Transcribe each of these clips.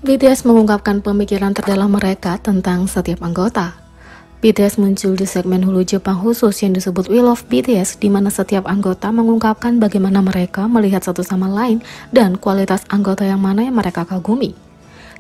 BTS mengungkapkan pemikiran terdalam mereka tentang setiap anggota. BTS muncul di segmen Hulu Jepang khusus yang disebut We Love BTS, di mana setiap anggota mengungkapkan bagaimana mereka melihat satu sama lain dan kualitas anggota yang mana yang mereka kagumi.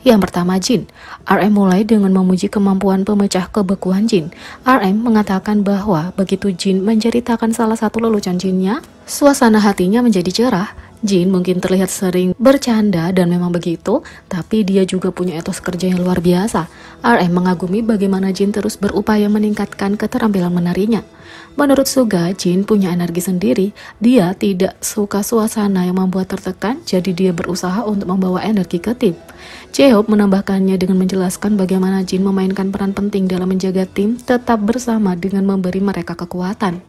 Yang pertama, Jin. RM mulai dengan memuji kemampuan pemecah kebekuan Jin. RM mengatakan bahwa begitu Jin menceritakan salah satu lelucon Jinnya, suasana hatinya menjadi cerah. Jin mungkin terlihat sering bercanda dan memang begitu, tapi dia juga punya etos kerja yang luar biasa. RM mengagumi bagaimana Jin terus berupaya meningkatkan keterampilan menarinya. Menurut Suga, Jin punya energi sendiri. Dia tidak suka suasana yang membuat tertekan, jadi dia berusaha untuk membawa energi ke tim. J-Hope menambahkannya dengan menjelaskan bagaimana Jin memainkan peran penting dalam menjaga tim tetap bersama dengan memberi mereka kekuatan.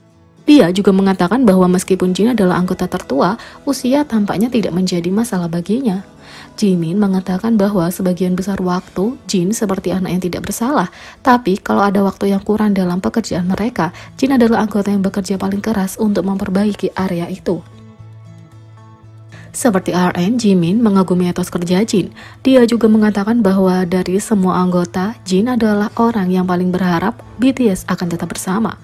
Dia juga mengatakan bahwa meskipun Jin adalah anggota tertua, usia tampaknya tidak menjadi masalah baginya. Jimin mengatakan bahwa sebagian besar waktu Jin seperti anak yang tidak bersalah, tapi kalau ada waktu yang kurang dalam pekerjaan mereka, Jin adalah anggota yang bekerja paling keras untuk memperbaiki area itu. Seperti RM, Jimin mengagumi etos kerja Jin. Dia juga mengatakan bahwa dari semua anggota, Jin adalah orang yang paling berharap BTS akan tetap bersama.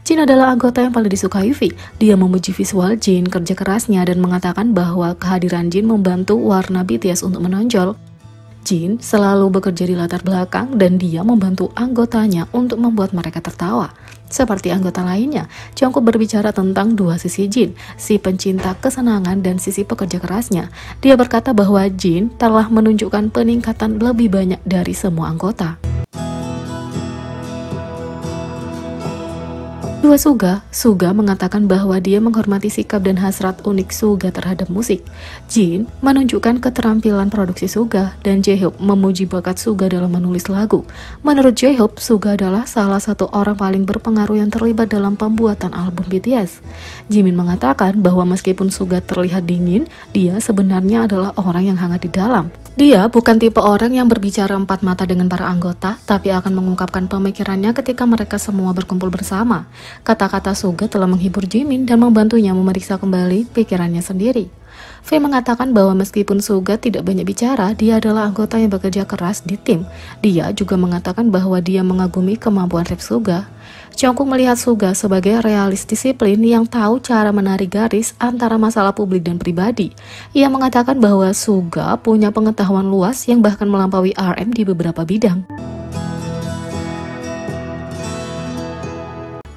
Jin adalah anggota yang paling disukai V. Dia memuji visual Jin, kerja kerasnya, dan mengatakan bahwa kehadiran Jin membantu warna BTS untuk menonjol. Jin selalu bekerja di latar belakang dan dia membantu anggotanya untuk membuat mereka tertawa. Seperti anggota lainnya, Jungkook berbicara tentang dua sisi Jin, si pencinta kesenangan dan sisi pekerja kerasnya. Dia berkata bahwa Jin telah menunjukkan peningkatan lebih banyak dari semua anggota. Dua Suga mengatakan bahwa dia menghormati sikap dan hasrat unik Suga terhadap musik. Jin menunjukkan keterampilan produksi Suga, dan J-Hope memuji bakat Suga dalam menulis lagu. Menurut J-Hope, Suga adalah salah satu orang paling berpengaruh yang terlibat dalam pembuatan album BTS. Jimin mengatakan bahwa meskipun Suga terlihat dingin, dia sebenarnya adalah orang yang hangat di dalam. Dia bukan tipe orang yang berbicara empat mata dengan para anggota, tapi akan mengungkapkan pemikirannya ketika mereka semua berkumpul bersama. Kata-kata Suga telah menghibur Jimin dan membantunya memeriksa kembali pikirannya sendiri. V mengatakan bahwa meskipun Suga tidak banyak bicara, dia adalah anggota yang bekerja keras di tim. Dia juga mengatakan bahwa dia mengagumi kemampuan rap Suga. Jungkook melihat Suga sebagai realis disiplin yang tahu cara menarik garis antara masalah publik dan pribadi. Ia mengatakan bahwa Suga punya pengetahuan luas yang bahkan melampaui RM di beberapa bidang.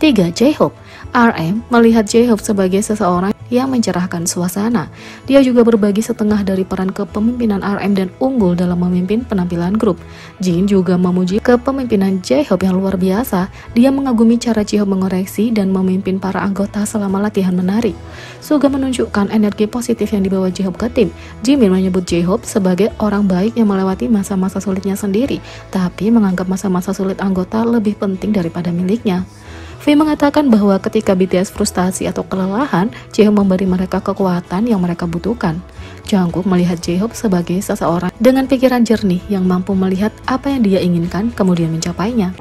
3. J-Hope. RM melihat J-Hope sebagai seseorang yang mencerahkan suasana. Dia juga berbagi setengah dari peran kepemimpinan RM dan unggul dalam memimpin penampilan grup. Jin juga memuji kepemimpinan J-Hope yang luar biasa. Dia mengagumi cara J-Hope mengoreksi dan memimpin para anggota selama latihan menari. Suga menunjukkan energi positif yang dibawa J-Hope ke tim. Jimin menyebut J-Hope sebagai orang baik yang melewati masa-masa sulitnya sendiri, tapi menganggap masa-masa sulit anggota lebih penting daripada miliknya. V mengatakan bahwa ketika BTS frustasi atau kelelahan, J-Hope memberi mereka kekuatan yang mereka butuhkan. Jungkook melihat J-Hope sebagai seseorang dengan pikiran jernih yang mampu melihat apa yang dia inginkan kemudian mencapainya.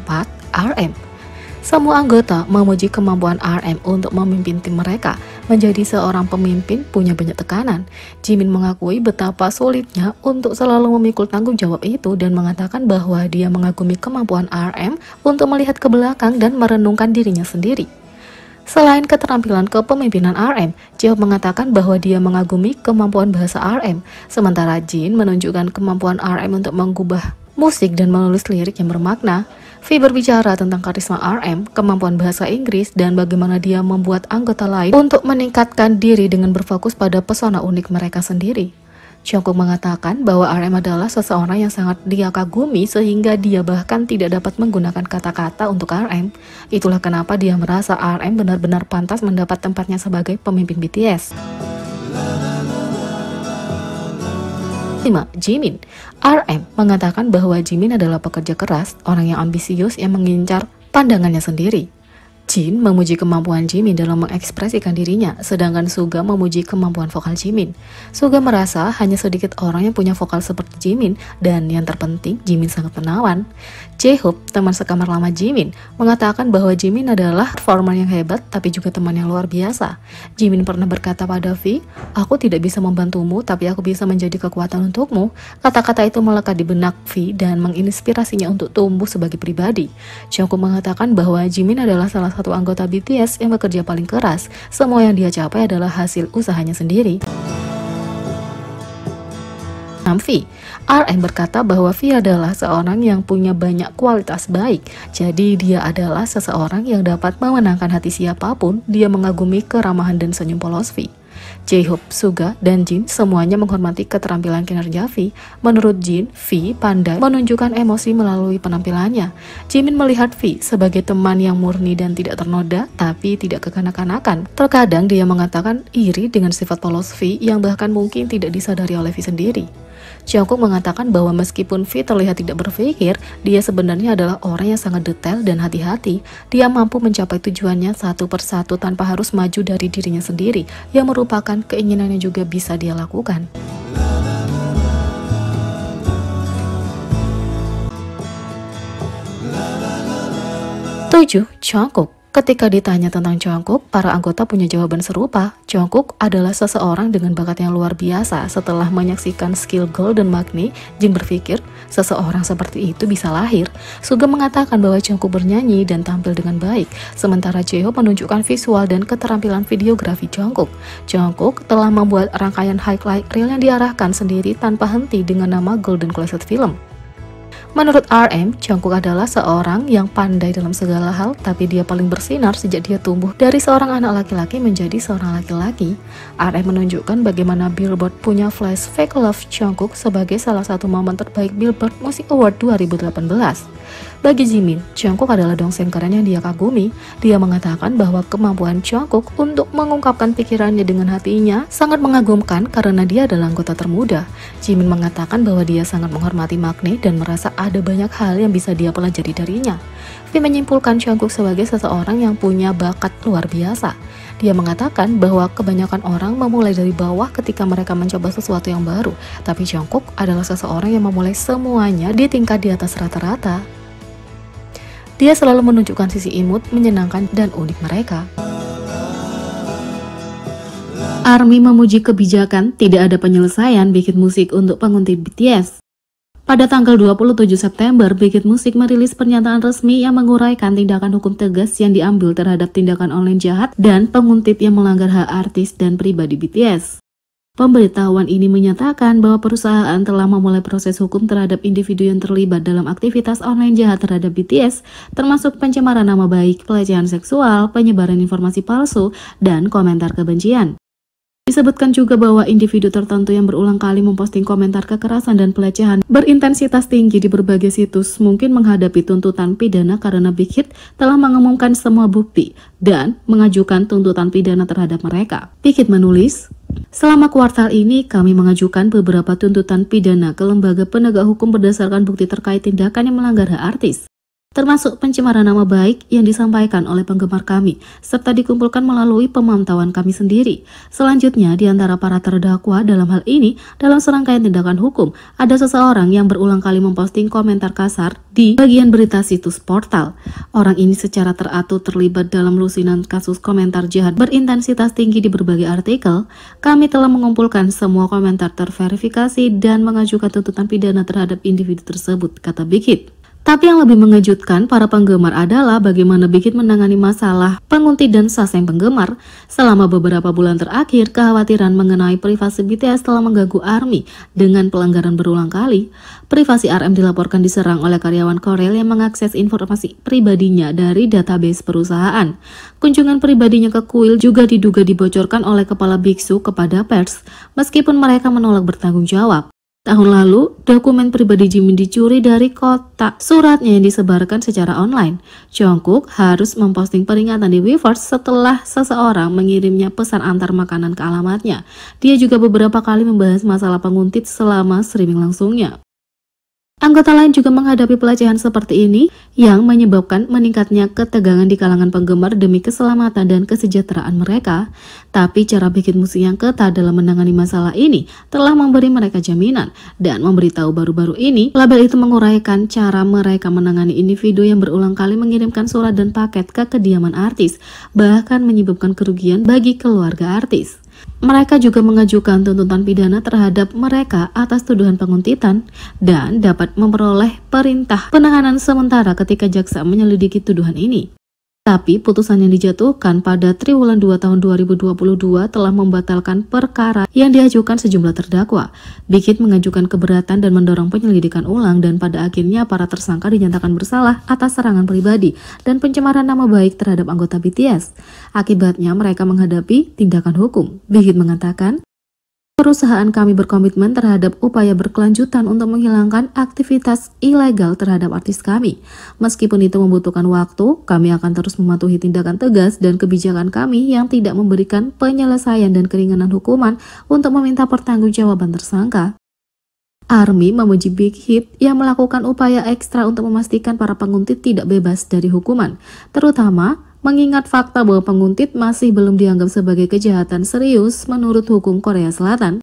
4. RM. Semua anggota memuji kemampuan RM untuk memimpin tim mereka. Menjadi seorang pemimpin punya banyak tekanan. Jimin mengakui betapa sulitnya untuk selalu memikul tanggung jawab itu dan mengatakan bahwa dia mengagumi kemampuan RM untuk melihat ke belakang dan merenungkan dirinya sendiri. Selain keterampilan kepemimpinan RM, J-Hope mengatakan bahwa dia mengagumi kemampuan bahasa RM, sementara Jin menunjukkan kemampuan RM untuk mengubah musik dan menulis lirik yang bermakna. V berbicara tentang karisma RM, kemampuan bahasa Inggris, dan bagaimana dia membuat anggota lain untuk meningkatkan diri dengan berfokus pada pesona unik mereka sendiri. Jungkook mengatakan bahwa RM adalah seseorang yang sangat dia kagumi sehingga dia bahkan tidak dapat menggunakan kata-kata untuk RM. Itulah kenapa dia merasa RM benar-benar pantas mendapat tempatnya sebagai pemimpin BTS. 5. Jimin. RM mengatakan bahwa Jimin adalah pekerja keras, orang yang ambisius yang mengincar pandangannya sendiri. Jin memuji kemampuan Jimin dalam mengekspresikan dirinya, sedangkan Suga memuji kemampuan vokal Jimin. Suga merasa hanya sedikit orang yang punya vokal seperti Jimin, dan yang terpenting, Jimin sangat menawan. Jae-hoop, teman sekamar lama Jimin, mengatakan bahwa Jimin adalah performer yang hebat, tapi juga teman yang luar biasa. Jimin pernah berkata pada V, "Aku tidak bisa membantumu, tapi aku bisa menjadi kekuatan untukmu." Kata-kata itu melekat di benak V dan menginspirasinya untuk tumbuh sebagai pribadi. Jungkook mengatakan bahwa Jimin adalah salah satu anggota BTS yang bekerja paling keras. Semua yang dia capai adalah hasil usahanya sendiri. V. RM berkata bahwa V adalah seorang yang punya banyak kualitas baik. Jadi dia adalah seseorang yang dapat memenangkan hati siapapun. Dia mengagumi keramahan dan senyum polos V. Jae-hoop, Suga, dan Jin semuanya menghormati keterampilan kinerja V. Menurut Jin, V pandai menunjukkan emosi melalui penampilannya. Jimin melihat V sebagai teman yang murni dan tidak ternoda, tapi tidak kekanak-kanakan. Terkadang dia mengatakan iri dengan sifat polos V yang bahkan mungkin tidak disadari oleh V sendiri. Jungkook mengatakan bahwa meskipun V terlihat tidak berpikir, dia sebenarnya adalah orang yang sangat detail dan hati-hati. Dia mampu mencapai tujuannya satu persatu tanpa harus maju dari dirinya sendiri, yang merupakan keinginan yang juga bisa dia lakukan. 7. Jungkook. Ketika ditanya tentang Jungkook, para anggota punya jawaban serupa. Jungkook adalah seseorang dengan bakat yang luar biasa. Setelah menyaksikan skill Golden Magne, Jin berpikir seseorang seperti itu bisa lahir. Suga mengatakan bahwa Jungkook bernyanyi dan tampil dengan baik, sementara Jae-hoop menunjukkan visual dan keterampilan videografi Jungkook. Jungkook telah membuat rangkaian highlight reel yang diarahkan sendiri tanpa henti dengan nama Golden Closet Film. Menurut RM, Jungkook adalah seorang yang pandai dalam segala hal, tapi dia paling bersinar sejak dia tumbuh dari seorang anak laki-laki menjadi seorang laki-laki. RM menunjukkan bagaimana Billboard punya flash Fake Love Jungkook sebagai salah satu momen terbaik Billboard Music Award 2018. Bagi Jimin, Jungkook adalah dongseng keren yang dia kagumi. Dia mengatakan bahwa kemampuan Jungkook untuk mengungkapkan pikirannya dengan hatinya sangat mengagumkan karena dia adalah anggota termuda. Jimin mengatakan bahwa dia sangat menghormati Magne dan merasa ada banyak hal yang bisa dia pelajari darinya. V menyimpulkan Jungkook sebagai seseorang yang punya bakat luar biasa. Dia mengatakan bahwa kebanyakan orang memulai dari bawah ketika mereka mencoba sesuatu yang baru, tapi Jungkook adalah seseorang yang memulai semuanya di tingkat di atas rata-rata. Dia selalu menunjukkan sisi imut, menyenangkan, dan unik mereka. ARMY memuji kebijakan tidak ada penyelesaian Big Hit Music untuk penguntit BTS. Pada tanggal 27 September, Big Hit Music merilis pernyataan resmi yang menguraikan tindakan hukum tegas yang diambil terhadap tindakan online jahat dan penguntit yang melanggar hak artis dan pribadi BTS. Pemberitahuan ini menyatakan bahwa perusahaan telah memulai proses hukum terhadap individu yang terlibat dalam aktivitas online jahat terhadap BTS, termasuk pencemaran nama baik, pelecehan seksual, penyebaran informasi palsu, dan komentar kebencian. Disebutkan juga bahwa individu tertentu yang berulang kali memposting komentar kekerasan dan pelecehan berintensitas tinggi di berbagai situs mungkin menghadapi tuntutan pidana karena Big Hit telah mengumumkan semua bukti dan mengajukan tuntutan pidana terhadap mereka. Big Hit menulis, "Selama kuartal ini kami mengajukan beberapa tuntutan pidana ke lembaga penegak hukum berdasarkan bukti terkait tindakan yang melanggar hak artis, termasuk pencemaran nama baik yang disampaikan oleh penggemar kami, serta dikumpulkan melalui pemantauan kami sendiri. Selanjutnya, di antara para terdakwa dalam hal ini, dalam serangkaian tindakan hukum, ada seseorang yang berulang kali memposting komentar kasar di bagian berita situs portal. Orang ini secara teratur terlibat dalam lusinan kasus komentar jahat berintensitas tinggi di berbagai artikel. Kami telah mengumpulkan semua komentar terverifikasi dan mengajukan tuntutan pidana terhadap individu tersebut," kata Big Hit. Tapi yang lebih mengejutkan para penggemar adalah bagaimana Big Hit menangani masalah penguntit dan saseng penggemar. Selama beberapa bulan terakhir, kekhawatiran mengenai privasi BTS telah mengganggu ARMY dengan pelanggaran berulang kali. Privasi RM dilaporkan diserang oleh karyawan Korel yang mengakses informasi pribadinya dari database perusahaan. Kunjungan pribadinya ke kuil juga diduga dibocorkan oleh kepala biksu kepada pers, meskipun mereka menolak bertanggung jawab. Tahun lalu, dokumen pribadi Jimin dicuri dari kotak suratnya yang disebarkan secara online. Jungkook harus memposting peringatan di Weverse setelah seseorang mengirimnya pesan antar makanan ke alamatnya. Dia juga beberapa kali membahas masalah penguntit selama streaming langsungnya. Anggota lain juga menghadapi pelecehan seperti ini yang menyebabkan meningkatnya ketegangan di kalangan penggemar demi keselamatan dan kesejahteraan mereka. Tapi cara bikin musik yang ketat dalam menangani masalah ini telah memberi mereka jaminan, dan memberitahu baru-baru ini label itu menguraikan cara mereka menangani individu yang berulang kali mengirimkan surat dan paket ke kediaman artis, bahkan menyebabkan kerugian bagi keluarga artis. Mereka juga mengajukan tuntutan pidana terhadap mereka atas tuduhan penguntitan dan dapat memperoleh perintah penahanan sementara ketika jaksa menyelidiki tuduhan ini. Tapi putusan yang dijatuhkan pada Triwulan 2 tahun 2022 telah membatalkan perkara yang diajukan sejumlah terdakwa. Big Hit mengajukan keberatan dan mendorong penyelidikan ulang, dan pada akhirnya para tersangka dinyatakan bersalah atas serangan pribadi dan pencemaran nama baik terhadap anggota BTS. Akibatnya mereka menghadapi tindakan hukum. Big Hit mengatakan, perusahaan kami berkomitmen terhadap upaya berkelanjutan untuk menghilangkan aktivitas ilegal terhadap artis kami. Meskipun itu membutuhkan waktu, kami akan terus mematuhi tindakan tegas dan kebijakan kami yang tidak memberikan penyelesaian dan keringanan hukuman untuk meminta pertanggungjawaban tersangka. ARMY memuji Big Hit yang melakukan upaya ekstra untuk memastikan para penguntit tidak bebas dari hukuman, terutama mengingat fakta bahwa penguntit masih belum dianggap sebagai kejahatan serius menurut hukum Korea Selatan.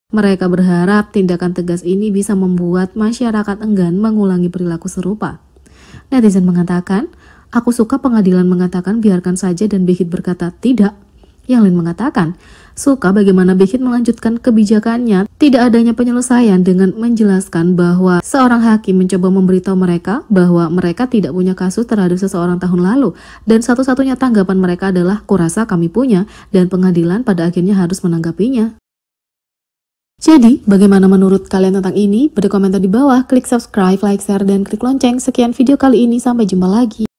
Mereka berharap tindakan tegas ini bisa membuat masyarakat enggan mengulangi perilaku serupa. Netizen mengatakan, aku suka pengadilan mengatakan biarkan saja, dan Big Hit berkata tidak. Yang lain mengatakan, suka bagaimana Big Hit melanjutkan kebijakannya tidak adanya penyelesaian dengan menjelaskan bahwa seorang hakim mencoba memberitahu mereka bahwa mereka tidak punya kasus terhadap seseorang tahun lalu, dan satu-satunya tanggapan mereka adalah kurasa kami punya, dan pengadilan pada akhirnya harus menanggapinya. Jadi, bagaimana menurut kalian tentang ini? Beri komentar di bawah, klik subscribe, like, share, dan klik lonceng. Sekian video kali ini, sampai jumpa lagi.